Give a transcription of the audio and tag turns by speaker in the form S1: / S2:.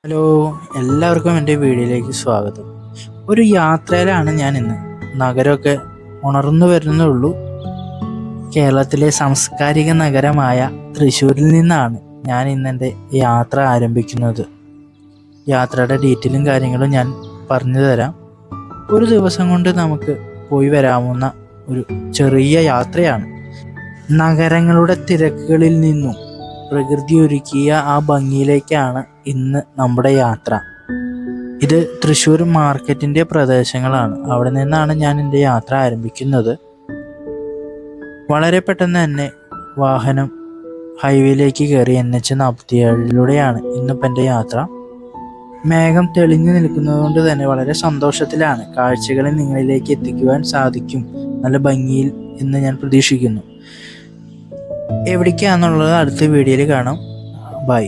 S1: Hello, എല്ലാവർക്കും എൻ്റെ വീഡിയോയിലേക്ക് സ്വാഗതം. ഒരു യാത്രയിലാണ് ഞാൻ ഇന്ന്. നഗരമൊക്കെ ഉണർന്നു വരുന്നുള്ളൂ. കേരളത്തിലെ സാംസ്കാരിക നഗരമായ തൃശ്ശൂരിൽ നിന്നാണ് ഞാൻ ഇന്ന് എൻ്റെ യാത്ര ആരംഭിക്കുന്നത്. യാത്രയുടെ ഡീറ്റെയിലും കാര്യങ്ങളും ഞാൻ പറഞ്ഞു തരാം. ഒരു ദിവസം കൊണ്ട് നമുക്ക് പോയി വരാവുന്ന ഒരു ചെറിയ യാത്രയാണ്. നഗരങ്ങളുടെ തിരക്കുകളിൽ നിന്നും പ്രകൃതി ഒരുക്കിയ ആ ഭംഗിയിലേക്കാണ് ഇന്ന് നമ്മുടെ യാത്ര. ഇത് തൃശ്ശൂർ മാർക്കറ്റിൻ്റെ പ്രദേശങ്ങളാണ്. അവിടെ നിന്നാണ് ഞാൻ എൻ്റെ യാത്ര ആരംഭിക്കുന്നത്. വളരെ പെട്ടെന്ന് തന്നെ വാഹനം ഹൈവേയിലേക്ക് കയറി NH-47 ഇന്നിപ്പോൾ എൻ്റെ യാത്ര. മേഘം തെളിഞ്ഞു നിൽക്കുന്നത് കൊണ്ട് തന്നെ വളരെ സന്തോഷത്തിലാണ്. കാഴ്ചകളെ നിങ്ങളിലേക്ക് എത്തിക്കുവാൻ സാധിക്കും നല്ല ഭംഗിയിൽ എന്ന് ഞാൻ പ്രതീക്ഷിക്കുന്നു. എവിടേക്കാണെന്നുള്ളത് അടുത്ത വീഡിയോയിൽ കാണാം. ബൈ.